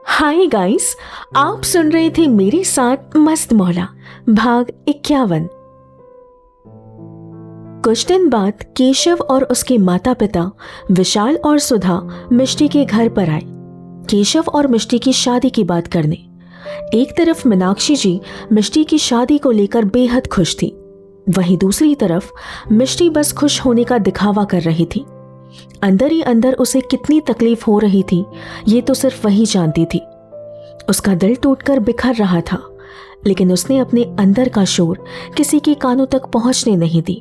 Hi guys, आप सुन रहे थे मेरे साथ मस्त मौला भाग 51। कुछ दिन बाद केशव और उसके माता पिता विशाल और सुधा मिष्टी के घर पर आए केशव और मिष्टी की शादी की बात करने। एक तरफ मीनाक्षी जी मिष्टी की शादी को लेकर बेहद खुश थी, वहीं दूसरी तरफ मिष्टी बस खुश होने का दिखावा कर रही थी। अंदर ही अंदर उसे कितनी तकलीफ हो रही थी ये तो सिर्फ वही जानती थी। उसका दिल टूटकर बिखर रहा था, लेकिन उसने अपने अंदर का शोर किसी के कानों तक पहुंचने नहीं दी।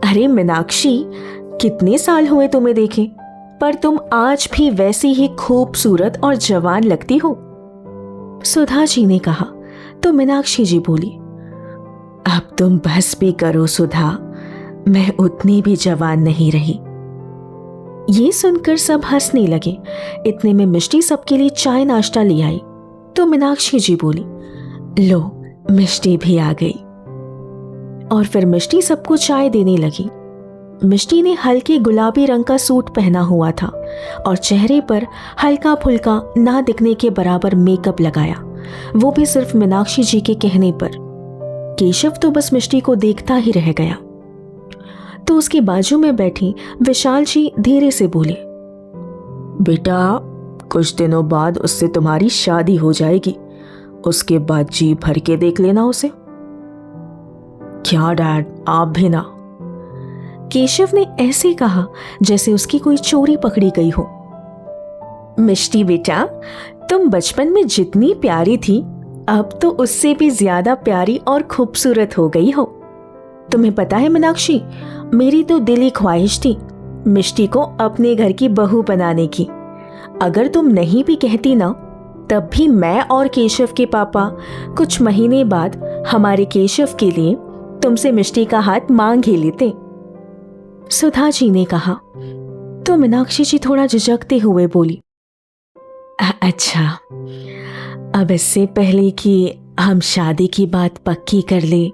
अरे मीनाक्षी, कितने साल हुए तुम्हें देखे, पर तुम आज भी वैसी ही खूबसूरत और जवान लगती हो, सुधा जी ने कहा। तो मीनाक्षी जी बोली, अब तुम बस भी करो सुधा, मैं उतनी भी जवान नहीं रही। ये सुनकर सब हंसने लगे। इतने में मिष्टी सबके लिए चाय नाश्ता ले आई। तो मीनाक्षी जी बोली, लो मिष्टी भी आ गई। और फिर मिष्टी सबको चाय देने लगी। मिष्टी ने हल्के गुलाबी रंग का सूट पहना हुआ था और चेहरे पर हल्का फुल्का ना दिखने के बराबर मेकअप लगाया, वो भी सिर्फ मीनाक्षी जी के कहने पर। केशव तो बस मिष्टी को देखता ही रह गया। तो उसके बाजू में बैठी विशाल जी धीरे से बोले, बेटा कुछ दिनों बाद उससे तुम्हारी शादी हो जाएगी, उसके बाद जी भर के देख लेना उसे। क्या डैड, आप भी ना, केशव ने ऐसे कहा जैसे उसकी कोई चोरी पकड़ी गई हो। मिष्टी बेटा, तुम बचपन में जितनी प्यारी थी अब तो उससे भी ज्यादा प्यारी और खूबसूरत हो गई हो। तुम्हें पता है मीनाक्षी, मेरी तो दिली ख्वाहिश थी मिष्टी को अपने घर की बहू बनाने की। अगर तुम नहीं भी कहती ना, तब भी मैं और केशव के पापा कुछ महीने बाद हमारे केशव के लिए तुमसे मिष्टी का हाथ मांग ही लेते, सुधा जी ने कहा। तो मीनाक्षी जी थोड़ा झिझकते हुए बोली, अच्छा, अब इससे पहले कि हम शादी की बात पक्की कर ले,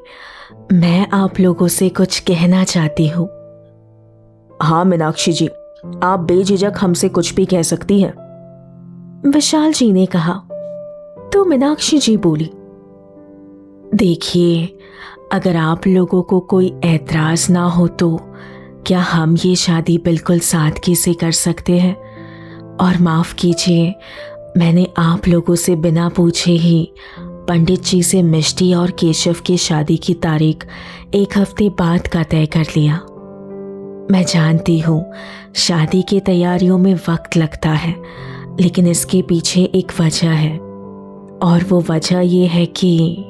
मैं आप लोगों से कुछ कहना चाहती हूँ। हाँ मीनाक्षी जी, आप बेझिझक हमसे कुछ भी कह सकती हैं, विशाल जी ने कहा। तो मीनाक्षी जी बोली, देखिए, अगर आप लोगों को कोई ऐतराज ना हो तो क्या हम ये शादी बिल्कुल सादगी से कर सकते हैं। और माफ कीजिए, मैंने आप लोगों से बिना पूछे ही पंडित जी से मिष्टी और केशव की शादी की तारीख एक हफ्ते बाद का तय कर लिया। मैं जानती हूँ शादी की तैयारियों में वक्त लगता है, लेकिन इसके पीछे एक वजह है, और वो वजह ये है कि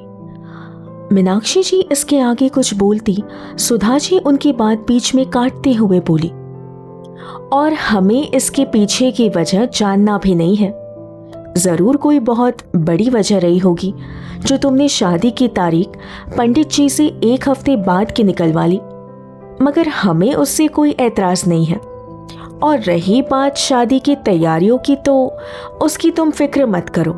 मीनाक्षी जी इसके आगे कुछ बोलती, सुधा जी उनकी बात बीच में काटते हुए बोली, और हमें इसके पीछे की वजह जानना भी नहीं है। जरूर कोई बहुत बड़ी वजह रही होगी जो तुमने शादी की तारीख पंडित जी से एक हफ्ते बाद की निकलवा ली, मगर हमें उससे कोई ऐतराज नहीं है। और रही बात शादी की तैयारियों की, तो उसकी तुम फिक्र मत करो,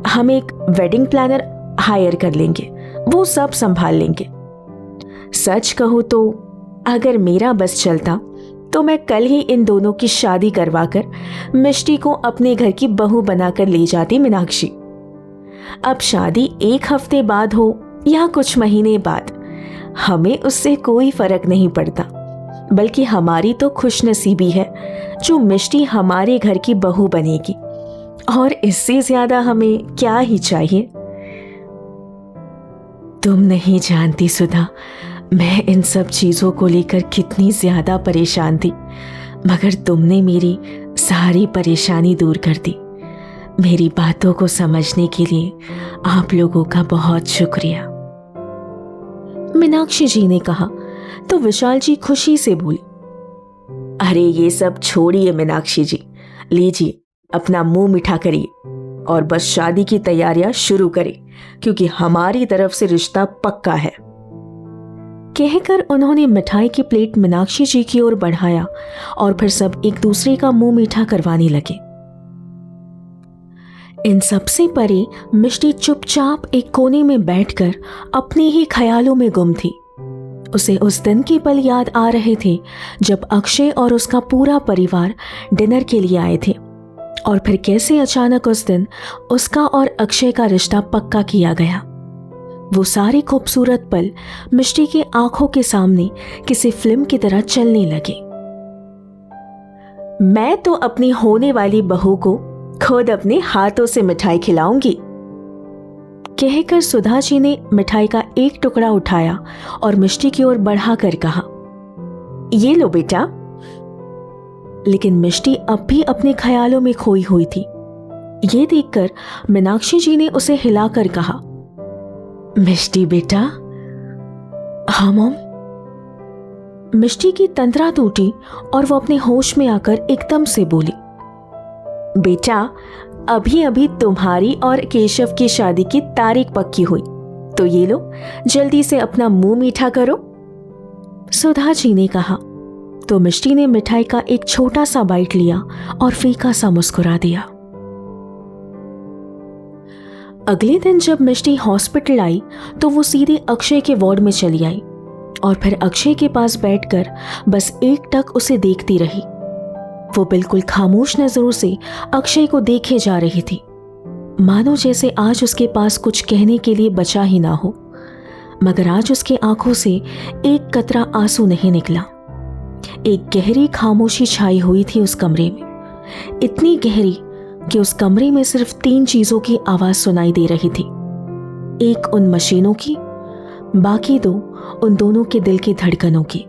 हम एक वेडिंग प्लानर हायर कर लेंगे, वो सब संभाल लेंगे। सच कहूँ तो अगर मेरा बस चलता तो मैं कल ही इन दोनों की शादी करवाकर मिष्टी को अपने घर की बहू बनाकर ले जाती मीनाक्षी। अब शादी एक हफ्ते बाद हो या कुछ महीने बाद, हमें उससे कोई फर्क नहीं पड़ता, बल्कि हमारी तो खुशनसीबी है जो मिष्टी हमारे घर की बहू बनेगी, और इससे ज्यादा हमें क्या ही चाहिए। तुम नहीं जानती सुधा, मैं इन सब चीज़ों को लेकर कितनी ज़्यादा परेशान थी, मगर तुमने मेरी सारी परेशानी दूर कर दी। मेरी बातों को समझने के लिए आप लोगों का बहुत शुक्रिया, मीनाक्षी जी ने कहा। तो विशाल जी खुशी से बोली, अरे ये सब छोड़िए मीनाक्षी जी, लीजिए अपना मुंह मीठा करिए और बस शादी की तैयारियां शुरू करें, क्योंकि हमारी तरफ से रिश्ता पक्का है। कहकर उन्होंने मिठाई की प्लेट मीनाक्षी जी की ओर बढ़ाया और फिर सब एक दूसरे का मुंह मीठा करवाने लगे। इन सबसे परे मिष्टी चुपचाप एक कोने में बैठकर अपने ही ख्यालों में गुम थी। उसे उस दिन के पल याद आ रहे थे जब अक्षय और उसका पूरा परिवार डिनर के लिए आए थे और फिर कैसे अचानक उस दिन उसका और अक्षय का रिश्ता पक्का किया गया। वो सारे खूबसूरत पल मिष्टी की आंखों के सामने किसी फिल्म की तरह चलने लगे। मैं तो अपनी होने वाली बहू को खुद अपने हाथों से मिठाई खिलाऊंगी, कहकर सुधा जी ने मिठाई का एक टुकड़ा उठाया और मिष्टी की ओर बढ़ाकर कहा, ये लो बेटा। लेकिन मिष्टी अब भी अपने ख्यालों में खोई हुई थी। ये देखकर मीनाक्षी जी ने उसे हिलाकर कहा, मिष्टी बेटा। हाँ मॉम। मिष्टी की तंद्रा टूटी और वो अपने होश में आकर एकदम से बोली, बेटा अभी अभी तुम्हारी और केशव की शादी की तारीख पक्की हुई, तो ये लो जल्दी से अपना मुंह मीठा करो, सुधा जी ने कहा। तो मिष्टी ने मिठाई का एक छोटा सा बाइट लिया और फीका सा मुस्कुरा दिया। अगले दिन जब मिष्टी हॉस्पिटल आई तो वो सीधे अक्षय के वार्ड में चली आई और फिर अक्षय के पास बैठकर बस एकटक उसे देखती रही। वो बिल्कुल खामोश नजरों से अक्षय को देखे जा रही थी, मानो जैसे आज उसके पास कुछ कहने के लिए बचा ही ना हो। मगर आज उसकी आंखों से एक कतरा आंसू नहीं निकला। एक गहरी खामोशी छाई हुई थी उस कमरे में, इतनी गहरी कि उस कमरे में सिर्फ 3 चीजों की आवाज सुनाई दे रही थी। एक उन मशीनों की, बाकी 2 उन दोनों के दिल की धड़कनों की।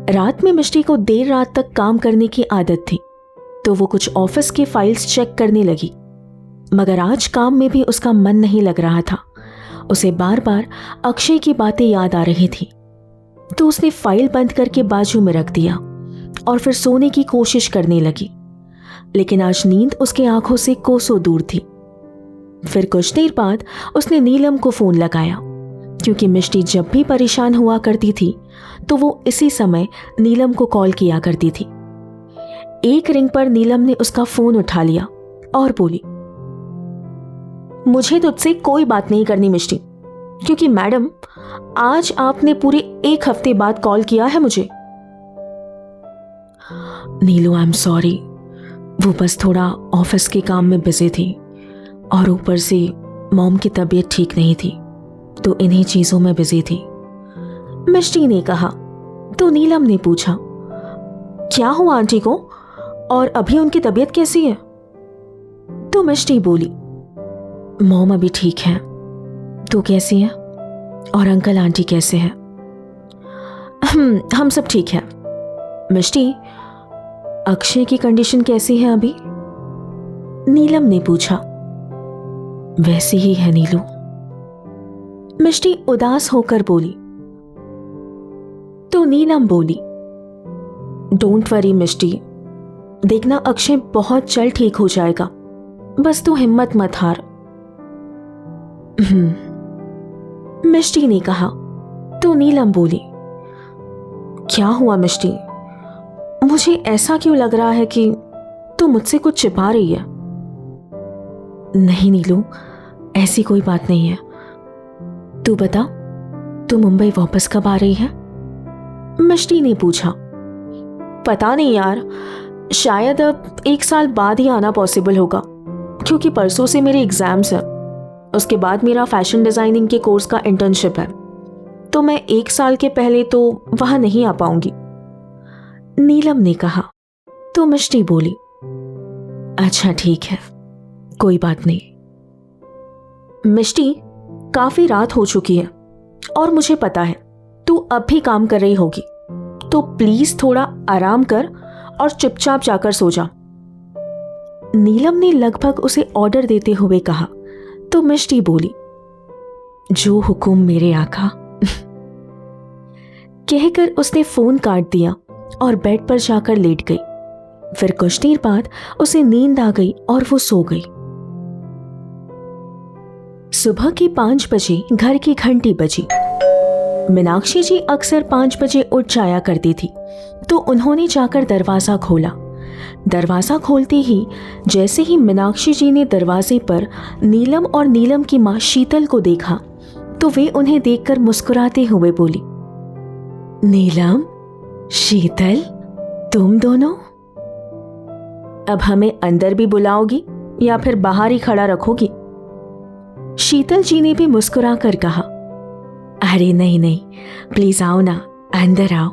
रात में मिष्टी को देर रात तक काम करने की आदत थी, तो वो कुछ ऑफिस की फाइल्स चेक करने लगी। मगर आज काम में भी उसका मन नहीं लग रहा था। उसे बार बार अक्षय की बातें याद आ रही थी, तो उसने फाइल बंद करके बाजू में रख दिया और फिर सोने की कोशिश करने लगी। लेकिन आज नींद उसके आंखों से कोसों दूर थी। फिर कुछ देर बाद उसने नीलम को फोन लगाया, क्योंकि मिष्टी जब भी परेशान हुआ करती थी तो वो इसी समय नीलम को कॉल किया करती थी। एक रिंग पर नीलम ने उसका फोन उठा लिया और बोली, मुझे तुझसे कोई बात नहीं करनी मिष्टी, क्योंकि मैडम आज आपने पूरे 1 हफ्ते बाद कॉल किया है मुझे। नीलू आई एम सॉरी, वो बस थोड़ा ऑफिस के काम में बिजी थी और ऊपर से मॉम की तबीयत ठीक नहीं थी, तो इन्हीं चीजों में बिजी थी, मिष्टी ने कहा। तो नीलम ने पूछा, क्या हुआ आंटी को और अभी उनकी तबीयत कैसी है? तो मिष्टी बोली, मॉम अभी ठीक है, तू कैसी है और अंकल आंटी कैसे हैं? हम सब ठीक है। मिष्टी, अक्षय की कंडीशन कैसी है अभी? नीलम ने पूछा। वैसी ही है नीलू, मिष्टी उदास होकर बोली। तो नीलम बोली, डोंट वरी मिष्टी, देखना अक्षय बहुत जल्द ठीक हो जाएगा, बस तू हिम्मत मत हार। मिष्टी ने कहा। तो नीलम बोली, क्या हुआ मिष्टी? मुझे ऐसा क्यों लग रहा है कि तू मुझसे कुछ छिपा रही है? नहीं नीलू, ऐसी कोई बात नहीं है। तू बता, तू मुंबई वापस कब आ रही है? मिष्टी ने पूछा। पता नहीं यार, शायद अब 1 साल बाद ही आना पॉसिबल होगा, क्योंकि परसों से मेरे एग्जाम्स हैं। उसके बाद मेरा फैशन डिजाइनिंग के कोर्स का इंटर्नशिप है, तो मैं 1 साल के पहले तो वहां नहीं आ पाऊंगी, नीलम ने कहा। तो मिष्टी बोली, अच्छा ठीक है, कोई बात नहीं। मिष्टी, काफी रात हो चुकी है और मुझे पता है तू अब भी काम कर रही होगी, तो प्लीज थोड़ा आराम कर और चुपचाप जाकर सो जा, नीलम ने लगभग उसे ऑर्डर देते हुए कहा। तो मिष्टी बोली, जो हुक्म मेरे आका, कहकर उसने फोन काट दिया और बेड पर जाकर लेट गई। फिर कुछ देर बाद उसे नींद आ गई और वो सो गई। सुबह के 5 बजे घर की घंटी बजी। मीनाक्षी जी अक्सर 5 बजे उठ जाया करती थी, तो उन्होंने जाकर दरवाजा खोला। दरवाजा खोलते ही जैसे ही मीनाक्षी जी ने दरवाजे पर नीलम और नीलम की मां शीतल को देखा, तो वे उन्हें देखकर मुस्कुराते हुए बोली, नीलम, शीतल, तुम दोनों? अब हमें अंदर भी बुलाओगी या फिर बाहर ही खड़ा रखोगी? शीतल जी ने भी मुस्कुरा कर कहा, अरे नहीं नहीं, प्लीज आओ ना, अंदर आओ।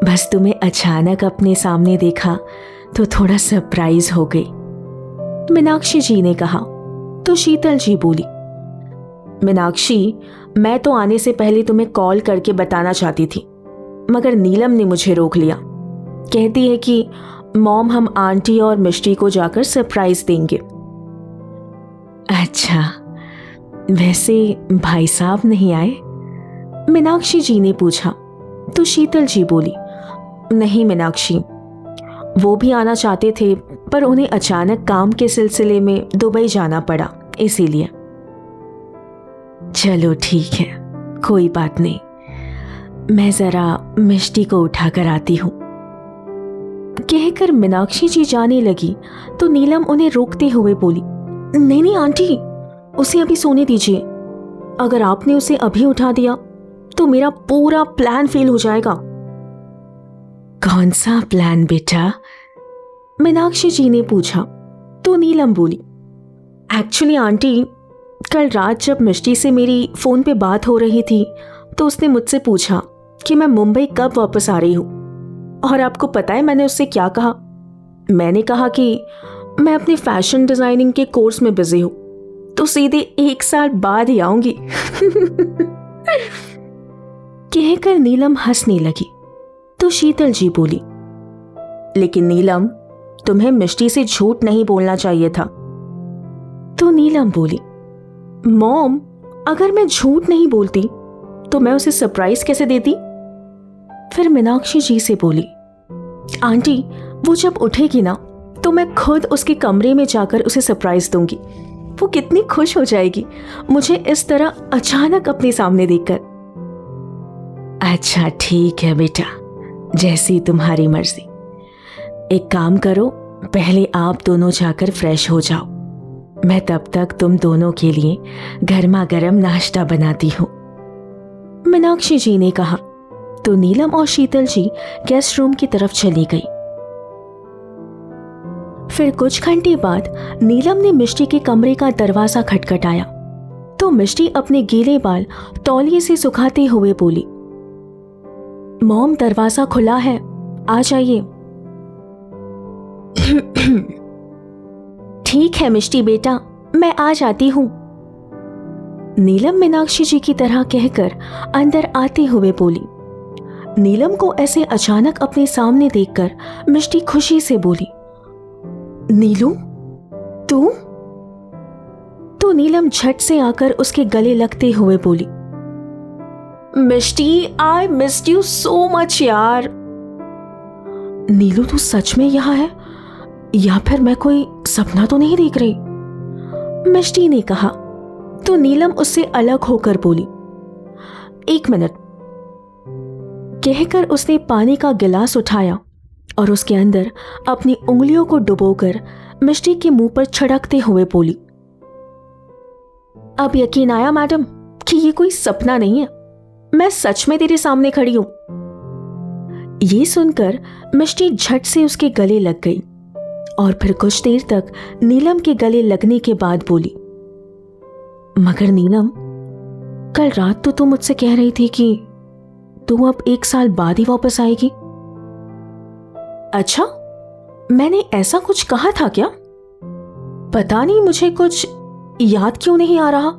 बस तुम्हें अचानक अपने सामने देखा तो थोड़ा सरप्राइज हो गई, मीनाक्षी जी ने कहा। तो शीतल जी बोली, मीनाक्षी, मैं तो आने से पहले तुम्हें कॉल करके बताना चाहती थी, मगर नीलम ने मुझे रोक लिया। कहती है कि मॉम, हम आंटी और मिष्टी को जाकर सरप्राइज देंगे। अच्छा, वैसे भाई साहब नहीं आए? मीनाक्षी जी ने पूछा। तो शीतल जी बोली, नहीं मीनाक्षी, वो भी आना चाहते थे पर उन्हें अचानक काम के सिलसिले में दुबई जाना पड़ा, इसीलिए। चलो ठीक है, कोई बात नहीं, मैं जरा मिष्टी को उठाकर आती हूं। कहकर मीनाक्षी जी जाने लगी तो नीलम उन्हें रोकते हुए बोली, नहीं नहीं आंटी, उसे अभी सोने दीजिए। अगर आपने उसे अभी उठा दिया तो मेरा पूरा प्लान फेल हो जाएगा। कौन सा प्लान बेटा? मीनाक्षी जी ने पूछा। तो नीलम बोली, एक्चुअली आंटी, कल रात जब मिष्टी से मेरी फोन पे बात हो रही थी तो उसने मुझसे पूछा कि मैं मुंबई कब वापस आ रही हूं। और आपको पता है मैंने उससे क्या कहा? मैंने कहा कि मैं अपने फैशन डिजाइनिंग के कोर्स में बिजी हूं, तो सीधे 1 साल बाद ही आऊंगी। कहकर नीलम हंसने लगी। तो शीतल जी बोली, लेकिन नीलम, तुम्हें मिष्टी से झूठ नहीं बोलना चाहिए था। तो नीलम बोली, मॉम, अगर मैं झूठ नहीं बोलती तो मैं उसे सरप्राइज कैसे देती? फिर मीनाक्षी जी से बोली, आंटी, वो जब उठेगी ना तो मैं खुद उसके कमरे में जाकर उसे सरप्राइज दूंगी। वो कितनी खुश हो जाएगी मुझे इस तरह अचानक अपने सामने देखकर। अच्छा ठीक है बेटा, जैसी तुम्हारी मर्जी। एक काम करो, पहले आप दोनों जाकर फ्रेश हो जाओ, मैं तब तक तुम दोनों के लिए गर्मा गर्म नाश्ता बनाती हूँ, मीनाक्षी जी ने कहा। तो नीलम और शीतल जी गेस्ट रूम की तरफ चली गई। फिर कुछ घंटे बाद नीलम ने मिष्टी के कमरे का दरवाजा खटखटाया तो मिष्टी अपने गीले बाल तौलिए से सुखाते हुए बोली, मॉम, दरवाजा खुला है, आ जाइए। ठीक है मिष्टी बेटा, मैं आ जाती हूं, नीलम मीनाक्षी जी की तरह कहकर अंदर आते हुए बोली। नीलम को ऐसे अचानक अपने सामने देखकर मिष्टी खुशी से बोली, नीलू, तू? तो नीलम झट से आकर उसके गले लगते हुए बोली, Mishti, I missed you so much यार। नीलू, तू सच में यहाँ है या फिर मैं कोई सपना तो नहीं देख रही? मिष्टी ने कहा। तो नीलम उससे अलग होकर बोली, 1 मिनट, कहकर उसने पानी का गिलास उठाया और उसके अंदर अपनी उंगलियों को डुबोकर मिष्टी के मुंह पर छिड़कते हुए बोली, अब यकीन आया मैडम कि ये कोई सपना नहीं है, मैं सच में तेरे सामने खड़ी हूं। ये सुनकर मिष्टी झट से उसके गले लग गई और फिर कुछ देर तक नीलम के गले लगने के बाद बोली, मगर नीलम, कल रात तो तुम मुझसे कह रही थी कि तू अब 1 साल बाद ही वापस आएगी। अच्छा, मैंने ऐसा कुछ कहा था क्या? पता नहीं, मुझे कुछ याद क्यों नहीं आ रहा।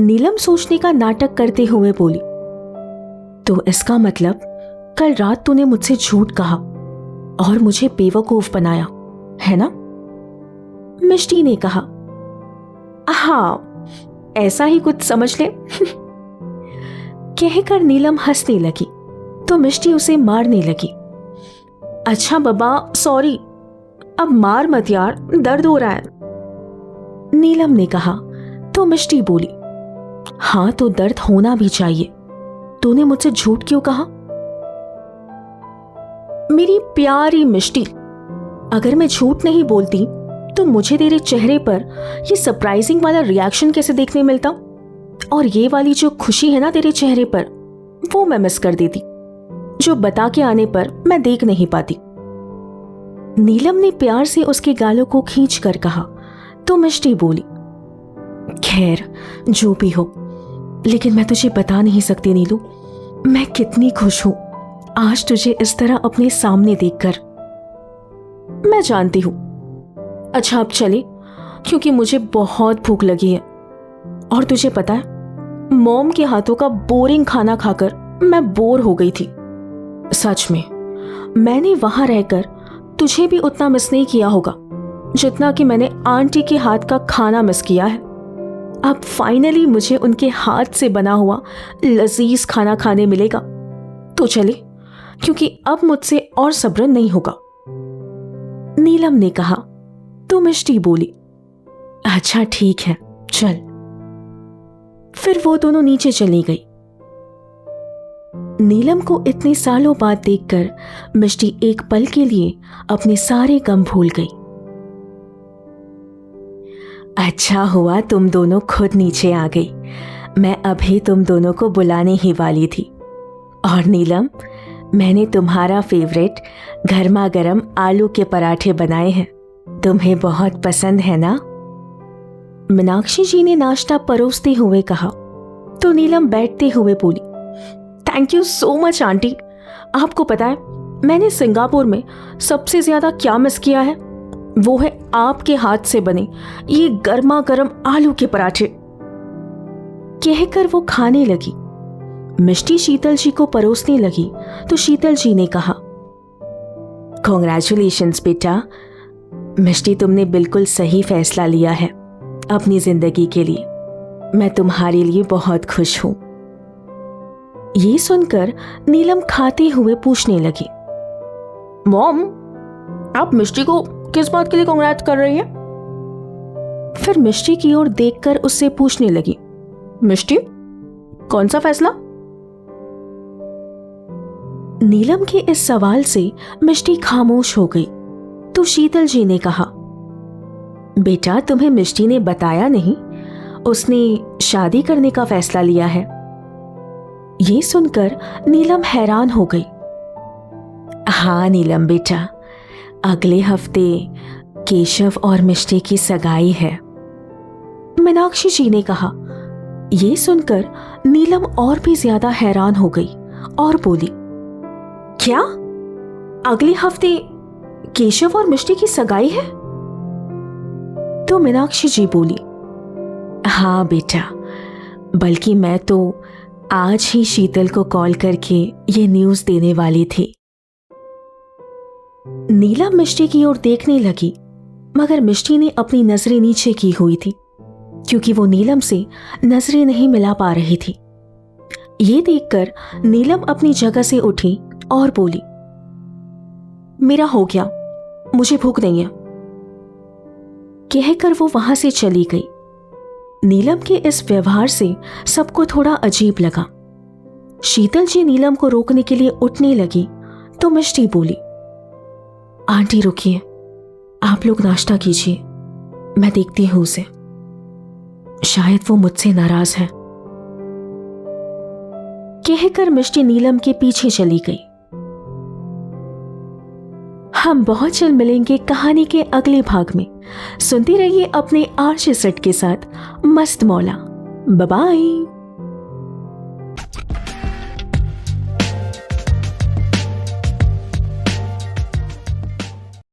नीलम सोचने का नाटक करते हुए बोली, तो इसका मतलब कल रात तूने मुझसे झूठ कहा और मुझे बेवकूफ बनाया, है ना? मिष्टी ने कहा, हाँ, ऐसा ही कुछ समझ ले। कहकर नीलम हंसने लगी तो मिष्टी उसे मारने लगी। अच्छा बाबा, सॉरी, अब मार मत यार, दर्द हो रहा है, नीलम ने कहा। तो मिष्टी बोली, हाँ तो दर्द होना भी चाहिए, तूने मुझसे झूठ क्यों कहा? मेरी प्यारी मिष्टी, अगर मैं झूठ नहीं बोलती तो मुझे तेरे चेहरे पर ये सरप्राइजिंग वाला रिएक्शन कैसे देखने मिलता, और ये वाली जो खुशी है ना तेरे चेहरे पर, वो मैं मिस कर देती, जो बता के आने पर मैं देख नहीं पाती। नीलम ने प्यार से उसके गालों को खींच कर कहा तो मिष्टी बोली, खैर जो भी हो, लेकिन मैं तुझे बता नहीं सकती नीलू, मैं कितनी खुश हूं आज तुझे इस तरह अपने सामने देखकर। मैं जानती हूं। अच्छा अब चले, क्योंकि मुझे बहुत भूख लगी है। और तुझे पता है, मॉम के हाथों का बोरिंग खाना खाकर मैं बोर हो गई थी। सच में मैंने वहां रहकर तुझे भी उतना मिस नहीं किया होगा जितना कि मैंने आंटी के हाथ का खाना मिस किया है। अब फाइनली मुझे उनके हाथ से बना हुआ लजीज खाना खाने मिलेगा। तो चले, क्योंकि अब मुझसे और सब्र नहीं होगा। नीलम ने कहा तो मिष्टी बोली, अच्छा ठीक है चल। फिर वो दोनों नीचे चली गई। नीलम को इतने सालों बाद देखकर मिष्टी एक पल के लिए अपने सारे गम भूल गई। अच्छा हुआ तुम दोनों खुद नीचे आ गई, मैं अभी तुम दोनों को बुलाने ही वाली थी। और नीलम, मैंने तुम्हारा फेवरेट गर्मा गर्म आलू के पराठे बनाए हैं, तुम्हें बहुत पसंद है ना? मीनाक्षी जी ने नाश्ता परोसते हुए कहा तो नीलम बैठते हुए बोली, thank you so much aunty. आपको पता है मैंने सिंगापुर में सबसे ज्यादा क्या मिस किया है? वो है आपके हाथ से बने ये गर्मा गर्म आलू के पराठे। कहकर वो खाने लगी। मिष्टी शीतल जी को परोसने लगी तो शीतल जी ने कहा, कॉन्ग्रेचुलेशंस बेटा, मिष्टी तुमने बिल्कुल सही फैसला लिया है अपनी जिंदगी के लिए। मैं तुम्हारे लिए बहुत खुश हूं। ये सुनकर नीलम खाते हुए पूछने लगी, मॉम आप मिष्टी को किस बात के लिए कांग्रेट कर रही है? फिर मिष्टी की ओर देखकर उससे पूछने लगी, मिष्टी कौन सा फैसला? नीलम के इस सवाल से मिष्टी खामोश हो गई तो शीतल जी ने कहा, बेटा तुम्हें मिष्टी ने बताया नहीं, उसने शादी करने का फैसला लिया है। ये सुनकर नीलम हैरान हो गई। हाँ नीलम बेटा, अगले हफ्ते केशव और मिष्टी की सगाई है, मीनाक्षी जी ने कहा। ये सुनकर नीलम और भी ज्यादा हैरान हो गई और बोली, क्या अगले हफ्ते केशव और मिष्टी की सगाई है? तो मीनाक्षी जी बोली, हाँ बेटा, बल्कि मैं तो आज ही शीतल को कॉल करके ये न्यूज़ देने वाली थी। नीलम मिष्टी की ओर देखने लगी, मगर मिष्टी ने अपनी नजरें नीचे की हुई थी क्योंकि वो नीलम से नजरें नहीं मिला पा रही थी। ये देखकर नीलम अपनी जगह से उठी और बोली, मेरा हो गया, मुझे भूख नहीं है। कहकर वो वहां से चली गई। नीलम के इस व्यवहार से सबको थोड़ा अजीब लगा। शीतल जी नीलम को रोकने के लिए उठने लगी तो मिष्टी बोली, आंटी रुकिए, आप लोग नाश्ता कीजिए, मैं देखती हूं उसे, शायद वो मुझसे नाराज है। कहकर मिष्टी नीलम के पीछे चली गई। हम बहुत जल्द मिलेंगे कहानी के अगले भाग में। सुनते रहिए अपने आरजे सेट के साथ मस्त मौला। Bye bye.